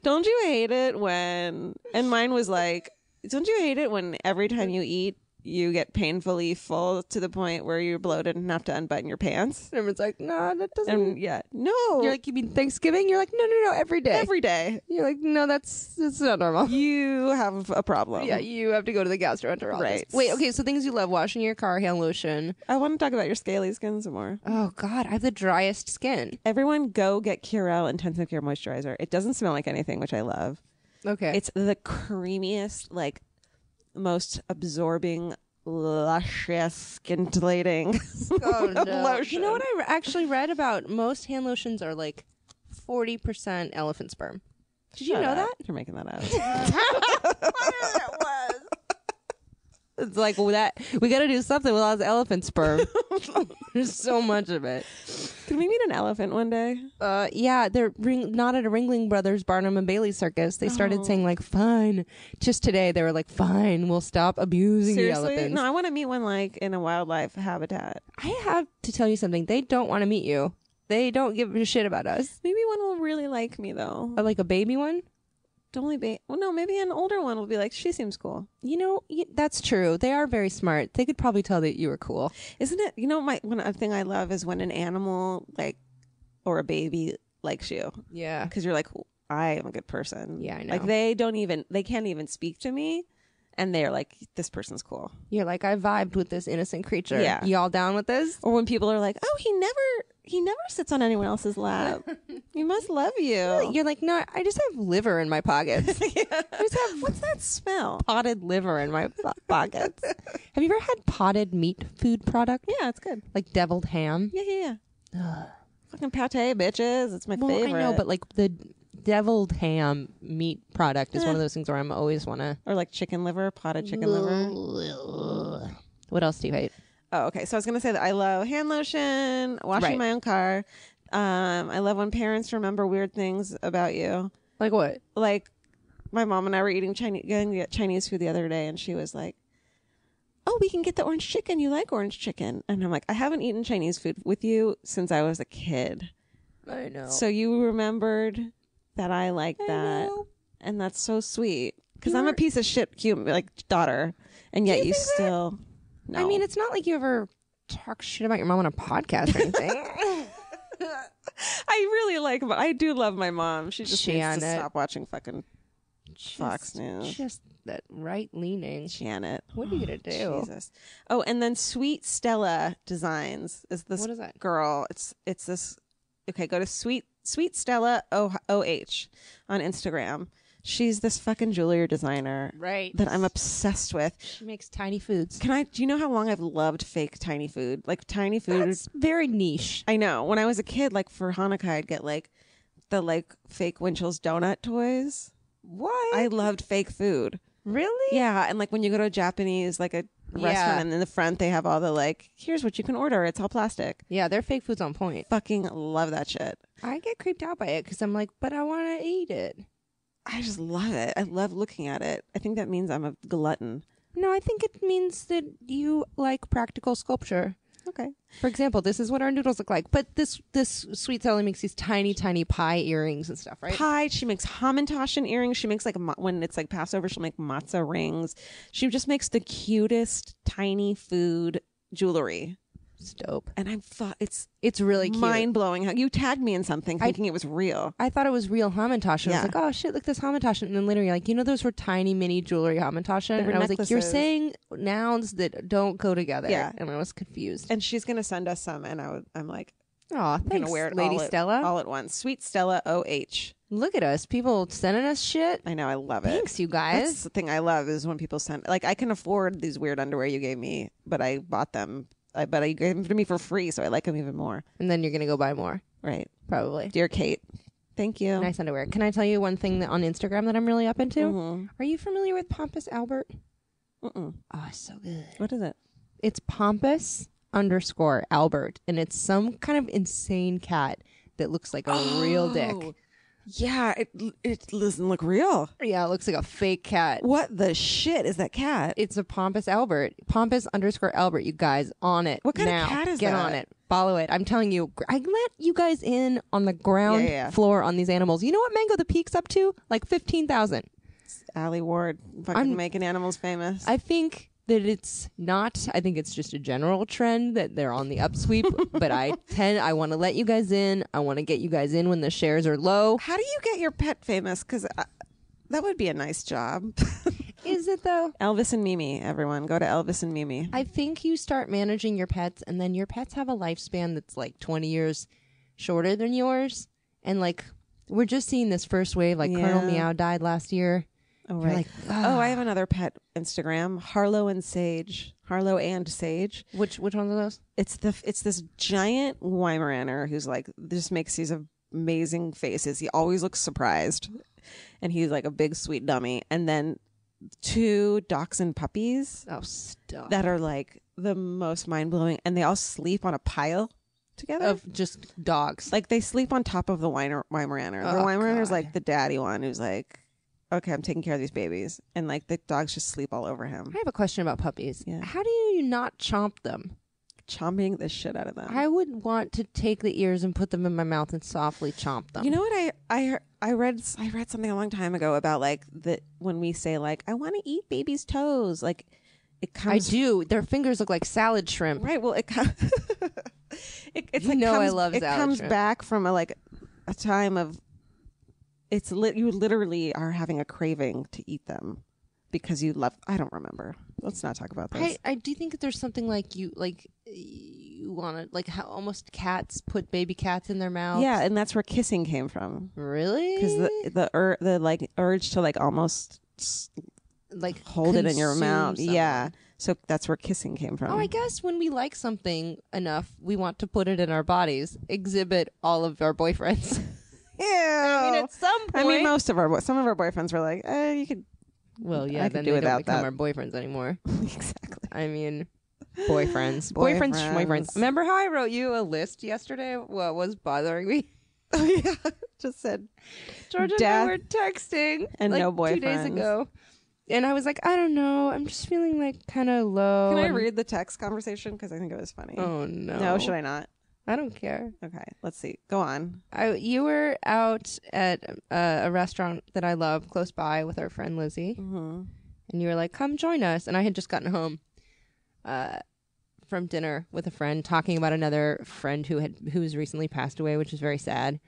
Don't you hate it when? And mine was like, don't you hate it when every time you eat, you get painfully full to the point where you're bloated and have to unbutton your pants? And everyone's like, nah, that doesn't. And yeah, no. You're like, you mean Thanksgiving? You're like, no, every day. every day. You're like, no, that's not normal. You have a problem. Yeah, you have to go to the gastroenterologist. Right. Wait, okay, so things you love: washing your car, hand lotion. I want to talk about your scaly skin some more. Oh God, I have the driest skin. Everyone go get Curel Intensive Care Moisturizer. It doesn't smell like anything, which I love. Okay, It's the creamiest, like, most absorbing, luscious, scintillating oh no. lotion. You know what I actually read about? Most hand lotions are like 40% elephant sperm. Did you Shut know up. that? You're making that up. It's like, well, that we got to do something with all this elephant sperm. There's so much of it. Can we meet an elephant one day? Yeah, they're not at a Ringling Brothers Barnum and Bailey circus. They started saying like, fine. Just today, they were like, fine, we'll stop abusing the Seriously? elephants. No, I want to meet one, like, in a wildlife habitat. I have to tell you something. They don't want to meet you. They don't give a shit about us. Maybe one will really like me, though. Like a baby one? only be. Well, no, maybe an older one will be like, she seems cool. You know, that's true. They are very smart. They could probably tell that you were cool. Isn't it? You know, one thing I love is when an animal like or a baby likes you. Yeah. Because you're like, I am a good person. Yeah, I know. Like they can't even speak to me, and they're like, this person's cool. You're like, I vibed with this innocent creature. Yeah. Y'all down with this? Or when people are like, oh, he never sits on anyone else's lap. He must love you. You're like, no, I just have liver in my pockets. I just have What's that smell? potted liver in my pockets. Have you ever had potted meat food product? Yeah, it's good. Like deviled ham? Yeah. Fucking pate, bitches. It's my favorite. I know, but like the deviled ham meat product is one of those things where I'm always want to. Or like chicken liver, potted chicken liver. What else do you hate? Oh, okay. So I was gonna say that I love hand lotion, washing Right. my own car. I love when parents remember weird things about you. Like what? Like my mom and I were going to get Chinese food the other day, and she was like, "Oh, we can get the orange chicken. You like orange chicken?" And I'm like, "I haven't eaten Chinese food with you since I was a kid. I know. So you remembered that I like that, know. and that's so sweet. Because I'm a piece of shit, human, like daughter, and yet you still. No. I mean, it's not like you ever talk shit about your mom on a podcast or anything. I really like, but I do love my mom. She just needs to Janet. stop watching fucking Fox News. Just that right leaning. Janet. What are you gonna do? Jesus. Oh, and then Sweet Stella Designs is this What is that? girl. It's this. Okay, go to Sweet Stella OH on Instagram. She's this fucking jewelry designer, Right. that I'm obsessed with. She makes tiny foods. Do you know how long I've loved fake tiny food? Like tiny food. That's very niche. I know. When I was a kid, like for Hanukkah, I'd get like the like fake Winchell's donut toys. What? I loved fake food. Really? Yeah, and like when you go to a Japanese like a restaurant, and in the front they have all the like, here's what you can order. It's all plastic. Yeah, their fake food's on point. Fucking love that shit. I get creeped out by it because I'm like, but I want to eat it. I just love it. I love looking at it. I think that means I'm a glutton. No, I think it means that you like practical sculpture. Okay. For example, this is what our noodles look like. But this Sweet Sally makes these tiny, tiny pie earrings and stuff, right? Pie. She makes Hamantaschen earrings. She makes like when it's like Passover, she'll make matzah rings. She just makes the cutest tiny food jewelry. It's dope. And I thought it's really cute. mind blowing how you tagged me in something thinking it was real. I thought it was real Hamantaschen. I Yeah. was like, oh shit, look this Hamantaschen. And then later you're like, you know, those were tiny mini jewelry Hamantaschen. They were And I was like, you're necklaces. saying nouns that don't go together. Yeah. And I was confused. And she's gonna send us some, and I'm like, Oh, I'm thanks, gonna wear it Lady all Stella. all at once. Sweet Stella OH. Look at us, people sending us shit. I know, I love it. Thanks, you guys. That's the thing I love is when people send, like, I can afford these weird underwear you gave me, but I bought them. But you gave them to me for free, so I like them even more. And then you're gonna go buy more, Right. probably. Dear Kate, thank you. Nice underwear. Can I tell you one thing that on Instagram that I'm really up into? Mm-hmm. Are you familiar with Pompous Albert? Mm-mm. Oh, it's so good. What is it? It's Pompous_Albert, and it's some kind of insane cat that looks like a real dick. Yeah, it doesn't look real. Yeah, it looks like a fake cat. What the shit is that cat? It's a Pompous Albert. Pompous_Albert, you guys, on it. What kind of now. cat is Get that? on it. Follow it. I'm telling you, I let you guys in on the ground Yeah. floor on these animals. You know what Mango the Peak's up to? Like 15,000. Alie Ward, fucking making animals famous. I think that it's not. I think it's just a general trend that they're on the upsweep. But I want to let you guys in. I want to get you guys in when the shares are low. How do you get your pet famous? Because that would be a nice job. Is it though? Elvis and Mimi, everyone. Go to Elvis and Mimi. I think you start managing your pets, and then your pets have a lifespan that's like 20 years shorter than yours. And like, we're just seeing this first wave. Like, Colonel Yeah. Meow died last year. Oh, You're right. like, Oh, I have another pet Instagram. Harlow and Sage. Which ones are those? It's this giant Weimaraner who's like just makes these amazing faces. He always looks surprised, and he's like a big sweet dummy. And then 2 dachshund puppies Oh, stop. that are like the most mind blowing, and they all sleep on a pile together. Of just dogs. Like they sleep on top of the Weimaraner. The Oh, Weimaraner's God. like the daddy one who's like, okay, I'm taking care of these babies, and like the dogs just sleep all over him. I have a question about puppies. Yeah. How do you not chomp them? chomping the shit out of them. I would want to take the ears and put them in my mouth and softly chomp them. You know what I read something a long time ago about like that when we say like I want to eat baby's toes, like it comes. I do. Their fingers look like salad shrimp. Right. Well, it's You like know comes, I love it salad comes shrimp. back from a time of you literally are having a craving to eat them because you love. I don't remember. Let's not talk about this. I do think that there's something like you want to like how almost cats put baby cats in their mouth. Yeah, and that's where kissing came from. Really? Because the like urge to like almost like hold it in your consume mouth. someone. Yeah. So that's where kissing came from. Oh, I guess when we like something enough, we want to put it in our bodies, exhibit all of our boyfriends. Ew. I mean, at some point. I mean, some of our boyfriends were like, you could. Well, yeah, I then could do they don't without become that. our boyfriends anymore. Exactly. I mean, boyfriends. Boyfriends. Remember how I wrote you a list yesterday of what was bothering me? Oh yeah. Just said George and Death I were texting and like no 2 days boyfriends. ago. And I was like, I don't know. I'm just feeling like kind of low. Can I and- read the text conversation? Because I think it was funny. Oh, no. No, should I not? I don't care. Okay, let's see. Go on. You were out at a restaurant that I love close by with our friend Lizzie. Mm-hmm. And you were like, come join us. And I had just gotten home from dinner with a friend talking about another friend who's recently passed away, which is very sad.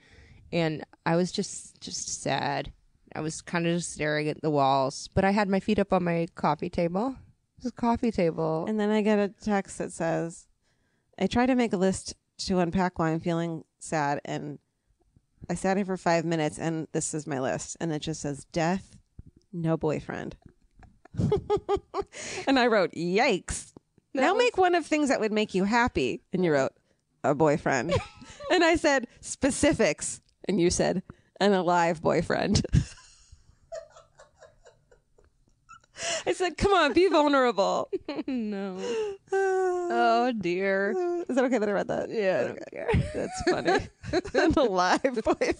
And I was just sad. I was kind of just staring at the walls. But I had my feet up on my coffee table. It was a coffee table. And then I get a text that says, I try to make a list to unpack why I'm feeling sad, and I sat here for 5 minutes, and this is my list. And it just says, death, no boyfriend. And I wrote, yikes. Now make one of things that would make you happy. And you wrote, a boyfriend. And I said, specifics. And you said, an alive boyfriend. I said, come on, be vulnerable. No. Oh, dear. Is that okay that I read that? Yeah, I don't care. That's funny. An alive boyfriend.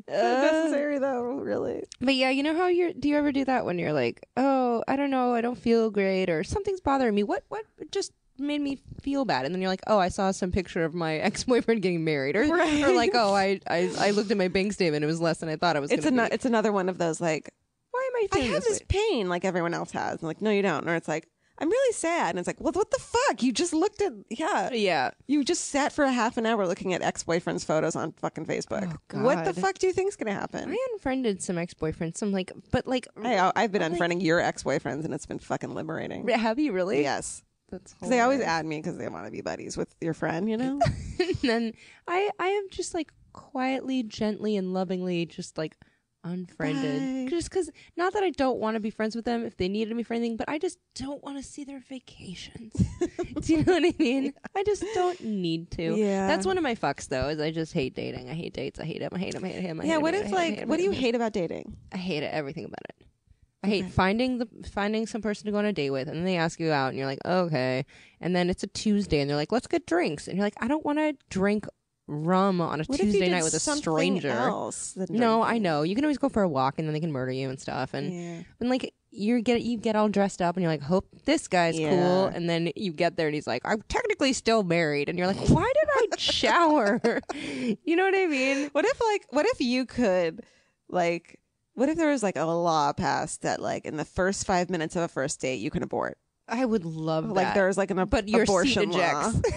Necessary though, really. But yeah, you know how do you ever do that when you're like, oh, I don't know, I don't feel great, or something's bothering me. What just made me feel bad? And then you're like, oh, I saw some picture of my ex-boyfriend getting married, or like, oh, I looked at my bank statement, it was less than I thought it was. It's another one of those like, why am I I feeling have this way? pain like everyone else has. And like, no, you don't. Or it's like, I'm really sad. And it's like, well, what the fuck? You just looked at, Yeah. You just sat for a half an hour looking at ex-boyfriend's photos on fucking Facebook. Oh, What the God. fuck do you think's gonna happen? I unfriended some ex-boyfriends. Some like, but like, I've been unfriending your ex-boyfriends, and it's been fucking liberating. have you really? Yes. That's Because they always add me because they want to be buddies with your friend, you know? And then I am just like quietly, gently, and lovingly just like unfriended. Bye. Just because, not that I don't want to be friends with them if they needed me for anything, but I just don't want to see their vacations. Do you know what I mean? I just don't need to. Yeah. That's one of my fucks though, is I just hate dating. I hate dates. I hate him. I hate him. I hate him. I hate Yeah, him, what I if hate him, I like, hate him, what I do you him. hate about dating? I hate it, everything about it. I hate finding some person to go on a date with, and then they ask you out, and you're like, okay. And then it's a Tuesday, and they're like, let's get drinks, and you're like, I don't want to drink rum on a What if you Tuesday did night with a something stranger. else than No, I drinking? know. You can always go for a walk, and then they can murder you and stuff. And Yeah. like you get all dressed up, and you're like, hope this guy's Yeah. cool. And then you get there, and he's like, I'm technically still married, and you're like, why did I shower? You know what I mean? What if you could, like, what if there was like a law passed that like in the first 5 minutes of a first date you can abort? I would love that. Like there's like an but your abortion seat law. ejects.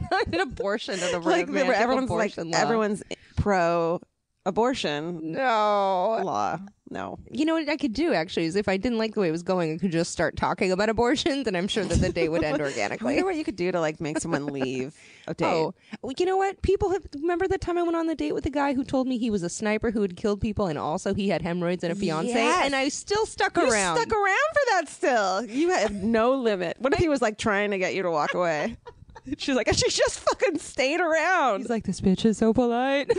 Not an abortion of the Like romantic everyone's like abortion law. everyone's pro abortion No. law. No. You know what I could do actually is if I didn't like the way it was going, I could just start talking about abortions, and I'm sure that the date would end I organically. wonder what you could do to like make someone leave a date. Oh, well, you know what? People have remember the time I went on the date with a guy who told me he was a sniper who had killed people, and also he had hemorrhoids and a fiance, Yes. and I still stuck You around. stuck around for that still. You have no limit. What if he was like trying to get you to walk away? She's like, she just fucking stayed around. He's like, this bitch is so polite.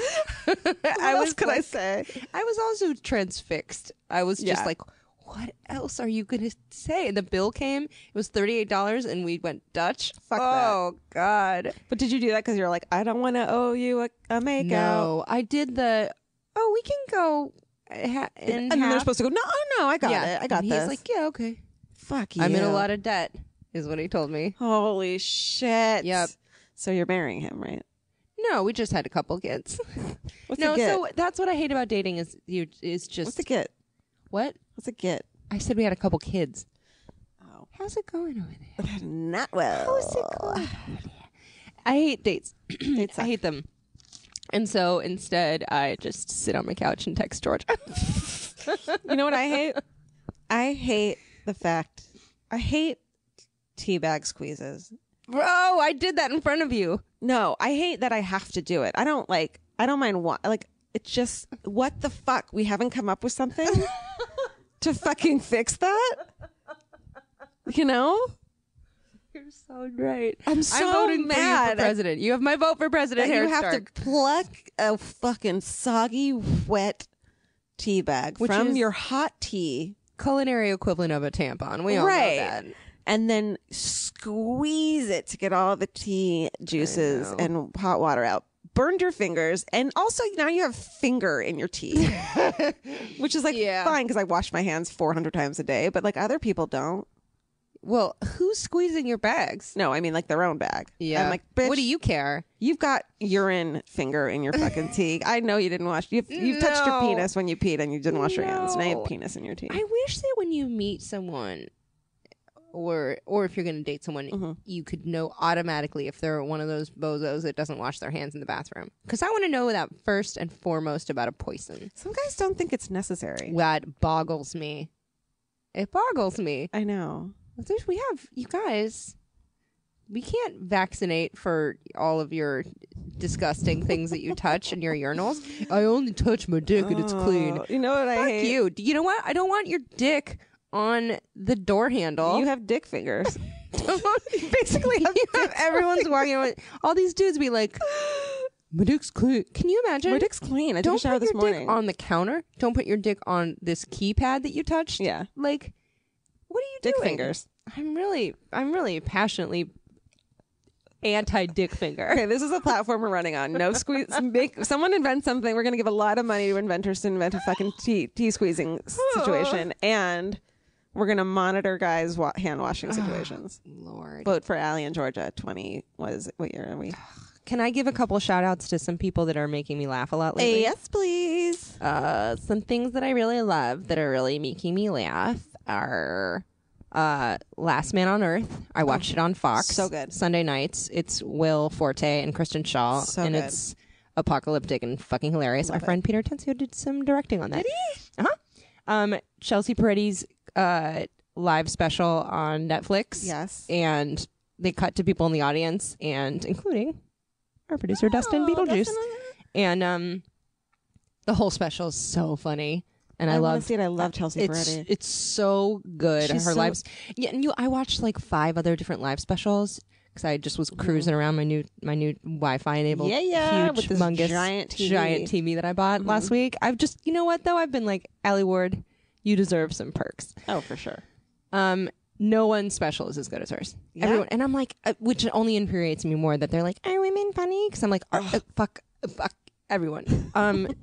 What else could I say? I was also transfixed. I was just Yeah. like, what else are you going to say? And the bill came. It was $38, and we went Dutch. Fuck that. Oh, God. But did you do that because you're like, I don't want to owe you a makeout? No, I did we can go in And then they're half. supposed to go, no, I got it. I got and this. He's like, yeah, okay. Fuck you. I'm in a lot of debt, is what he told me. Holy shit. Yep. So you're marrying him, right? No, we just had a couple kids. What's No, a get? so that's what I hate about dating is just What's a get? what? What's a get? I said we had a couple kids. Oh. How's it going over there? Not well. How's it going? I hate dates. Dates I suck. hate them. And so instead, I just sit on my couch and text Georgia. You know what I hate? I hate the fact. I hate teabag squeezes. Bro, I did that in front of you. No, I hate that I have to do it. I don't mind it's just, what the fuck? We haven't come up with something to fucking fix that? You know? You're so right. I'm so voting for you mad. for president. You have my vote for president. And Harry you have Stark. to pluck a fucking soggy, wet tea bag Which from is your hot tea. Culinary equivalent of a tampon. We all know that. And then squeeze it to get all the tea juices and hot water out. Burned your fingers. And also now you have finger in your tea. Which is like fine because I wash my hands 400 times a day. But like other people don't. Well, who's squeezing your bags? No, I mean like their own bag. Yeah. I'm like, bitch, What do you care? you've got urine finger in your fucking tea. I know you didn't wash. You've touched your No. penis when you peed and you didn't wash your hands. Now you No. have penis in your tea. I wish that when you meet someone, or if you're going to date someone, you could know automatically if they're one of those bozos that doesn't wash their hands in the bathroom. Because I want to know that first and foremost about a poison. Some guys don't think it's necessary. That boggles me. It boggles me. I know. We have, you guys, we can't vaccinate for all of your disgusting things that you touch in your urinals. I only touch my dick and it's clean. You know what I Fuck hate? you. You know what? I don't want your dick on the door handle. You have dick fingers. Basically, you have everyone's walking around. All these dudes be like, my dick's clean. Can you imagine? My dick's clean. I took Don't a shower put this your morning. dick on the counter. Don't put your dick on this keypad that you touched. Yeah. Like, what are you Dick doing? fingers. I'm really passionately anti-dick finger. Okay, this is a platform we're running on. No squeeze. Someone invent something. We're going to give a lot of money to inventors to invent a fucking tea squeezing situation, and we're going to monitor guys' hand washing situations. Lord. Vote for Alie and Georgia. What year are we? Can I give a couple shout outs to some people that are making me laugh a lot lately? Yes, please. Some things that I really love that are really making me laugh are Last Man on Earth. I watched it on Fox. So good. Sunday nights. It's Will Forte and Kristen Shaw. So and good. it's apocalyptic and fucking hilarious. Our friend Peter Tensio did some directing on that. Did he? Uh-huh. Chelsea Peretti's live special on Netflix. Yes. And they cut to people in the audience, and including our producer Dustin Beetlejuice. And the whole special is so funny. And I want love to see it. I love Chelsea it's Peretti. it's so good. She's Her so- lives. Yeah, and I watched like 5 other different live specials because I just was cruising around my new Wi-Fi enabled huge with this humongous giant TV. that I bought last week. I've just, you know what though, I've been like, Alie Ward, you deserve some perks. Oh, for sure. No one's special is as good as hers. Yeah. Everyone, and I'm like, which only infuriates me more that they're like, are women funny? Because I'm like, fuck everyone.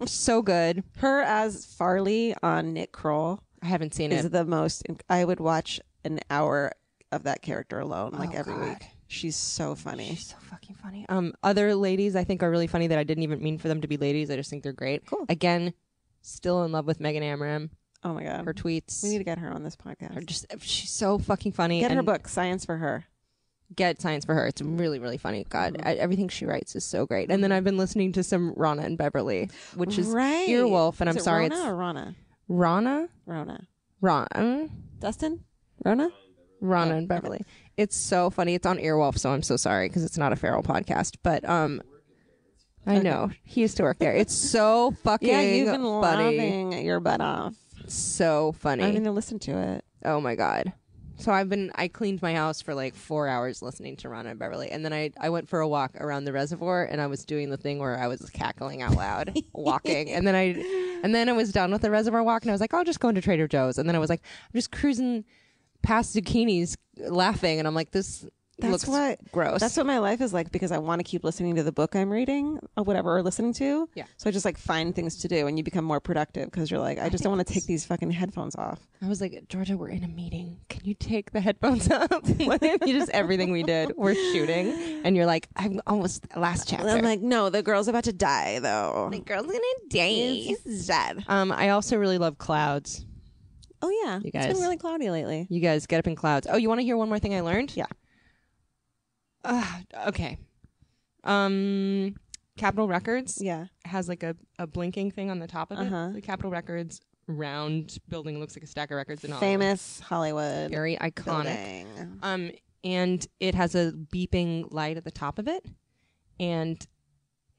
So good. Her as Farley on Nick Kroll I haven't seen is it. the most. I would watch an hour of that character alone, like every God. week. She's so funny. She's so fucking funny. Other ladies I think are really funny that I didn't even mean for them to be ladies. I just think they're great. Cool. Again, still in love with Megan Amram. Oh my god, Her tweets we need to get her on this podcast. are just, she's so fucking funny. Get her and book, Science for Her. Get Science for Her. It's really, really funny. God, everything she writes is so great. And then I've been listening to some Rana and Beverly, which is Earwolf. And Is I'm it sorry, Rona or Rana? Rana? Rona. Dustin. Rona. Rana and Beverly. It's so funny. It's on Earwolf, so I'm so sorry because it's not a feral podcast. But I know he used to work there. It's so fucking Yeah, you've been funny. laughing your butt off. So funny. I'm gonna listen to it. Oh my god. So I cleaned my house for like 4 hours listening to Rana and Beverly, and then I went for a walk around the reservoir, and I was doing the thing where I was cackling out loud walking, and then I was done with the reservoir walk, and I was like, I'll just go into Trader Joe's, and then I was like, I'm just cruising past zucchinis laughing, and I'm like, this looks gross. That's what my life is like because I want to keep listening to the book I'm reading or whatever or listening to. Yeah. So I just like find things to do and you become more productive because you're like, I just don't want to take these fucking headphones off. I was like, Georgia, we're in a meeting. Can you take the headphones off? What if you just everything we did, we're shooting, and you're like, I'm almost last chapter. I'm like, no, the girl's about to die though. the girl's gonna die. He's dead. I also really love clouds. Oh yeah, You guys. It's been really cloudy lately. You guys get up in clouds. Oh, you want to hear one more thing I learned? Yeah. Okay. Capitol Records Yeah. has like a blinking thing on the top of it. Uh-huh. The Capitol Records round building looks like a stack of records in Hollywood. Famous Hollywood. Very iconic. building. And it has a beeping light at the top of it, and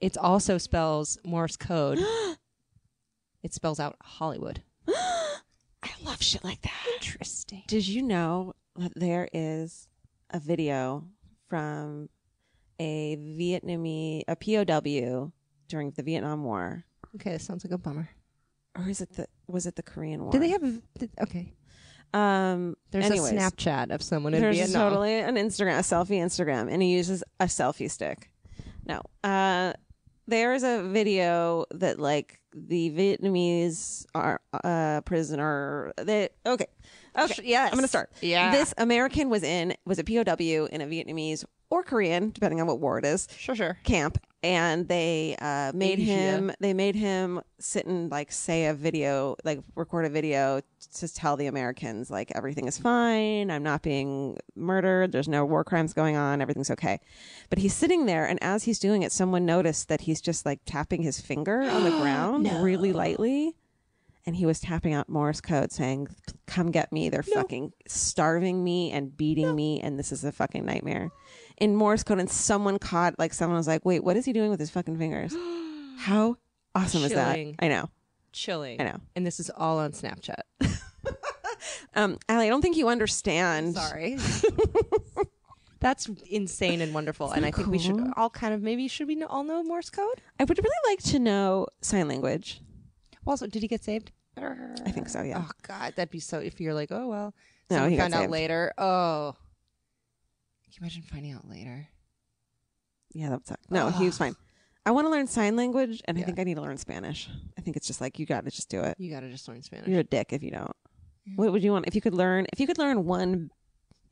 it also spells Morse code. It spells out Hollywood. I love shit like that. Interesting. Did you know that there is a video from a POW during the Vietnam War, Okay, this sounds like a bummer. or was it the Korean War? Did they have? Okay. There's anyways, a Snapchat of someone in There's Vietnam. totally a selfie Instagram, and he uses a selfie stick. No, there is a video that like the Vietnamese are prisoner. Okay, Yes. I'm gonna start. Yeah. This American was a POW in a Vietnamese or Korean, depending on what war it is, Sure. camp, and they made Asia. him sit and like say a video, like record a video to tell the Americans like everything is fine, I'm not being murdered, there's no war crimes going on, everything's okay. But he's sitting there, and as he's doing it, someone noticed that he's just like tapping his finger on the ground really lightly. And he was tapping out Morse code saying, come get me. They're fucking starving me and beating me. And this is a fucking nightmare. In Morse code. And someone was like, wait, what is he doing with his fucking fingers? How awesome is that? Chilling. I know. Chilling. I know. And this is all on Snapchat. Alie, I don't think you understand. Sorry. That's insane and wonderful. And I think we should all kind of, should we all know Morse code? I would really like to know sign language. Also, did he get saved? I think so, yeah. Oh, God. That'd be so, if you're like, oh, well. No, someone he got found out saved. later. Oh. Can you imagine finding out later? Yeah, that would suck. No, he was fine. I want to learn sign language, and I think I need to learn Spanish. I think it's just like, you got to just do it. You got to just learn Spanish. You're a dick if you don't. What would you want if you could learn one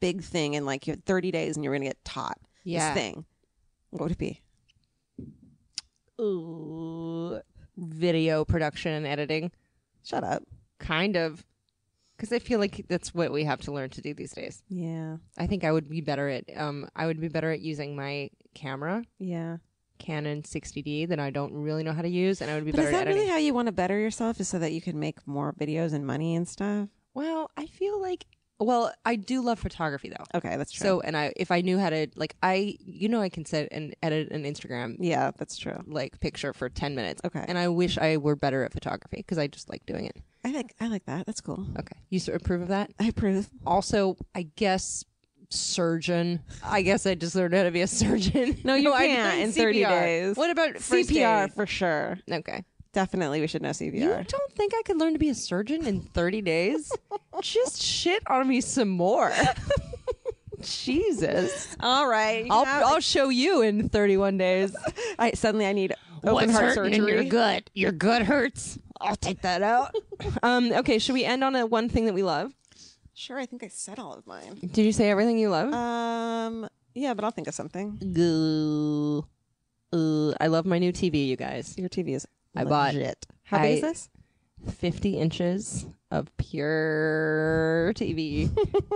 big thing in like you had 30 days and you were going to get taught Yeah. this thing? What would it be? Ooh. Video production and editing. Shut up. Kind of. Because I feel like that's what we have to learn to do these days. Yeah. I think I would be better at using my camera, Yeah. Canon 60D, that I don't really know how to use, and I would be But better is at that editing. really how you want to better yourself, is so that you can make more videos and money and stuff? Well, I feel like I do love photography though. Okay, that's true. So, and if I knew how to I can set and edit an Instagram yeah, that's true. like picture for 10 minutes. Okay. And I wish I were better at photography because I just like doing it. I like that. That's cool. Okay. You approve of that? I approve. Also, I guess surgeon. I guess I just learned how to be a surgeon. No, you I can't learned in 30 CPR. days. What about first CPR aid? for sure. Okay. Definitely, we should know CPR. You don't think I could learn to be a surgeon in 30 days? Just shit on me some more. Jesus. All right. I'll show you in 31 days. Suddenly I need open heart surgery. good. Your gut hurts. I'll take that out. Okay, should we end on one thing that we love? Sure, I think I said all of mine. Did you say everything you love? Yeah, but I'll think of something. I love my new TV, you guys. Your TV is I bought legit. How big is this? 50 inches of pure TV.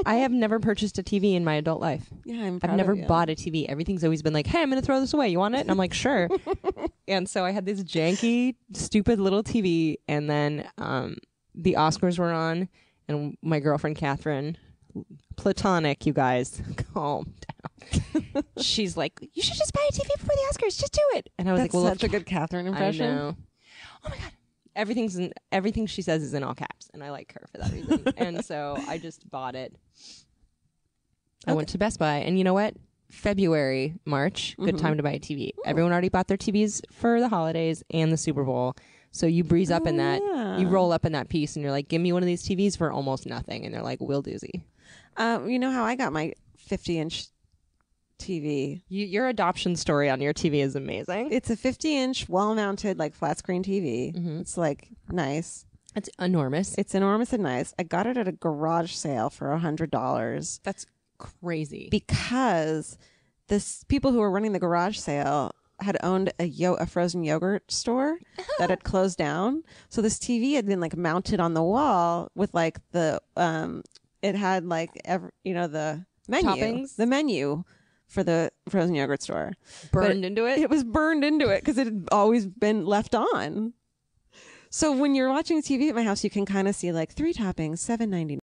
I have never purchased a TV in my adult life. Yeah, I've never bought a TV. Everything's always been like, hey, I'm going to throw this away. You want it? And I'm like, sure. And so I had this janky, stupid little TV. And then the Oscars were on. And my girlfriend, Catherine, platonic, you guys, calm down. She's like, you should just buy a TV before the Oscars. Just do it. And I was That's like, well, such a good Catherine impression. I know. Oh my God. Everything she says is in all caps, and I like her for that reason. And so I just bought it. I went to Best Buy, and you know what? February, March, good time to buy a TV. Everyone already bought their TVs for the holidays and the Super Bowl. So you breeze up in that, you roll up in that piece, and you're like, give me one of these TVs for almost nothing. And they're like, will doozy. You know how I got my 50-inch TV. Your adoption story on your TV is amazing. It's a 50-inch, wall-mounted, like flat screen TV. It's like nice. It's enormous. It's enormous and nice. I got it at a garage sale for $100 That's crazy. because this people who were running the garage sale had owned a frozen yogurt store that had closed down. So this TV had been like mounted on the wall with like the it had like the menu, Toppings? the menu for the frozen yogurt store Burned into it? It was burned into it because it had always been left on. So when you're watching TV at my house, you can kind of see like 3 toppings, $7.99.